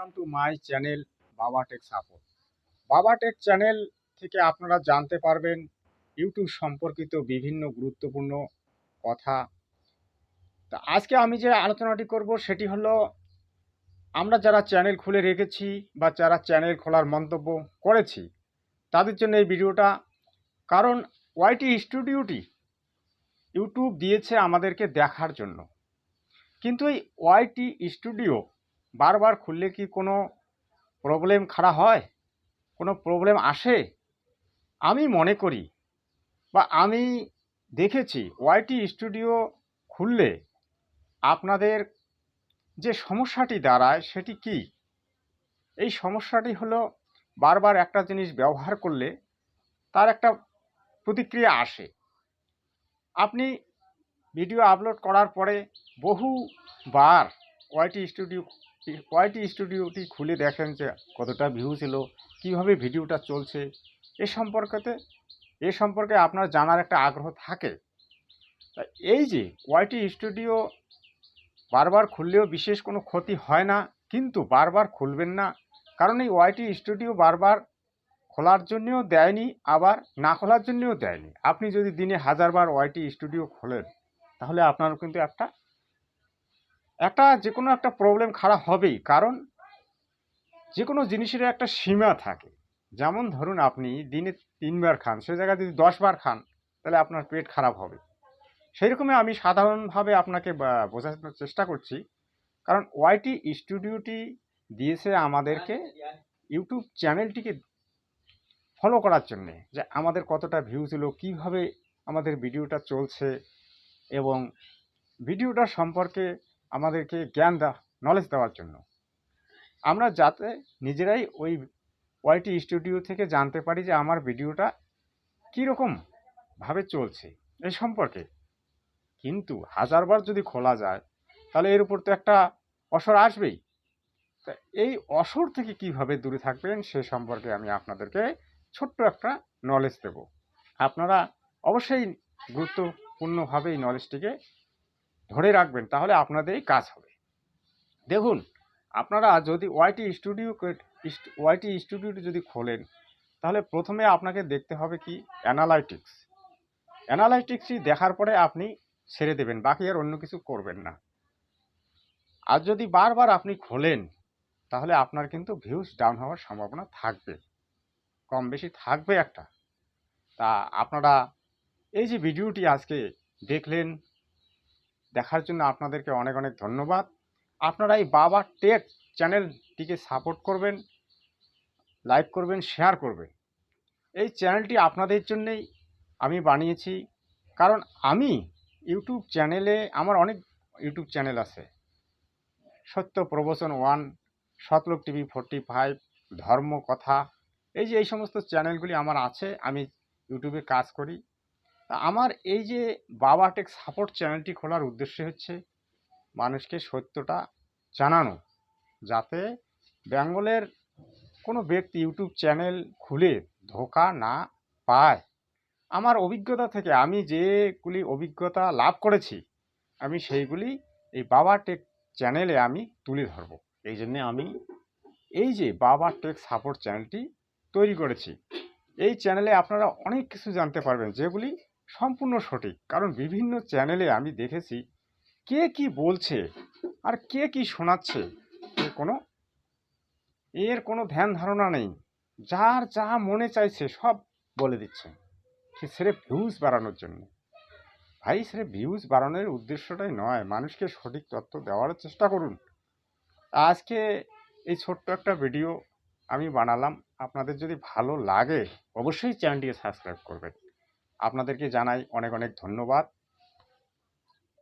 Welcome to my channel বাবা take support. বাবা take channel থেকে আপনারা জানতে পারবেন ইউটিউব সম্পর্কিত বিভিন্ন গুরুত্বপূর্ণ কথা। তা আজকে আমি যে আলোচনাটি করব সেটি হলো, আমরা যারা চ্যানেল খুলে রেখেছি বা যারা চ্যানেল খোলার মন্তব্য করেছি তাদের জন্য এই ভিডিওটা। কারণ ওয়াইটি স্টুডিওটি ইউটিউব দিয়েছে আমাদেরকে দেখার জন্য, কিন্তু এই ওয়াইটি স্টুডিও বারবার খুললে কি কোনো প্রবলেম খাড়া হয়, কোনো প্রবলেম আসে? আমি মনে করি বা আমি দেখেছি ওয়াইটি স্টুডিও খুললে আপনাদের যে সমস্যাটি দাঁড়ায় সেটি কি? এই সমস্যাটি হলো, বারবার একটা জিনিস ব্যবহার করলে তার একটা প্রতিক্রিয়া আসে। আপনি ভিডিও আপলোড করার পরে বহুবার ওয়াইটি স্টুডিওটি খুলে দেখেন যে কতটা ভিউ ছিল, কীভাবে ভিডিওটা চলছে, এ সম্পর্কে আপনার জানার একটা আগ্রহ থাকে। তা এই যে ওয়াইটি স্টুডিও বারবার খুললেও বিশেষ কোনো ক্ষতি হয় না, কিন্তু বারবার খুলবেন না। কারণ এই ওয়াইটি স্টুডিও বারবার খোলার জন্যও দেয়নি, আবার না খোলার জন্যও দেয়নি। আপনি যদি দিনে 1000 বার ওয়াইটি স্টুডিও খোলেন তাহলে আপনার কিন্তু যে কোনো একটা প্রবলেম খারাপ হবেই। কারণ যে কোনো জিনিসের একটা সীমা থাকে। যেমন ধরুন আপনি দিনে 3 বার খান, সে জায়গায় যদি 10 বার খান তাহলে আপনার পেট খারাপ হবে। সেই রকমই আমি সাধারণভাবে আপনাকে বোঝানোর চেষ্টা করছি। কারণ ওয়াইটি স্টুডিওটি দিয়েছে আমাদেরকে ইউটিউব চ্যানেলটিকে ফলো করার জন্যে, যে আমাদের কতটা ভিউ ছিল, কীভাবে আমাদের ভিডিওটা চলছে, এবং ভিডিওটার সম্পর্কে আমাদেরকে নলেজ দেওয়ার জন্য। আমরা যাতে নিজেরাই ওই ওয়াইটি স্টুডিও থেকে জানতে পারি যে আমার ভিডিওটা কীরকমভাবে চলছে এই সম্পর্কে। কিন্তু 1000 বার যদি খোলা যায় তাহলে এর উপর তো একটা অসর আসবেই। তা এই অসর থেকে কিভাবে দূরে থাকবেন সে সম্পর্কে আমি আপনাদেরকে ছোট্ট একটা নলেজ দেব। আপনারা অবশ্যই গুরুত্বপূর্ণভাবে এই নলেজটিকে ধরে রাখবেন, তাহলে আপনাদেরই কাজ হবে। দেখুন, আপনারা যদি ওয়াইটি স্টুডিওটি যদি খোলেন তাহলে প্রথমে আপনাকে দেখতে হবে কি, অ্যানালাইটিক্সটি দেখার পরে আপনি ছেড়ে দেবেন, বাকি আর অন্য কিছু করবেন না। আর যদি বারবার আপনি খোলেন তাহলে আপনার কিন্তু ভিউজ ডাউন হওয়ার সম্ভাবনা থাকবে, কম বেশি থাকবে একটা। তা আপনারা এই যে ভিডিওটি আজকে দেখলেন, দেখার জন্য আপনাদেরকে অনেক অনেক ধন্যবাদ। আপনারা এই বাবা টেক চ্যানেলটিকে সাপোর্ট করবেন, লাইক করবেন, শেয়ার করবেন। এই চ্যানেলটি আপনাদের জন্যেই আমি বানিয়েছি। কারণ আমি আমার অনেক ইউটিউব চ্যানেল আছে। সত্য প্রবচন 1, সতলোক টিভি 45, ধর্ম কথা, এই সমস্ত চ্যানেলগুলি আমার আছে। আমি ইউটিউবে কাজ করি। তা আমার এই যে বাবা টেক সাপোর্ট চ্যানেলটি খোলার উদ্দেশ্য হচ্ছে মানুষকে সত্যটা জানানো, যাতে বেঙ্গলের কোনো ব্যক্তি ইউটিউব চ্যানেল খুলে ধোঁকা না পায়। আমার অভিজ্ঞতা থেকে আমি যেগুলি অভিজ্ঞতা লাভ করেছি, আমি সেইগুলি এই বাবা টেক চ্যানেলে আমি তুলে ধরব। এই জন্যে আমি এই যে বাবা টেক সাপোর্ট চ্যানেলটি তৈরি করেছি। এই চ্যানেলে আপনারা অনেক কিছু জানতে পারবেন যেগুলি সম্পূর্ণ সঠিক। কারণ বিভিন্ন চ্যানেলে আমি দেখেছি কে কি বলছে আর কে কি শোনাচ্ছে এর কোনো ধ্যান ধারণা নেই। যার যা মনে চাইছে সব বলে দিচ্ছে, সে স্রেফ ভিউজ বাড়ানোর জন্য। ভাই, স্রেফ ভিউজ বাড়ানোর উদ্দেশ্যটাই নয়, মানুষকে সঠিক তথ্য দেওয়ার চেষ্টা করুন। আজকে এই ছোট্ট একটা ভিডিও আমি বানালাম, আপনাদের যদি ভালো লাগে অবশ্যই চ্যানেলটিকে সাবস্ক্রাইব করবেন। আপনাদেরকে জানাই অনেক অনেক ধন্যবাদ।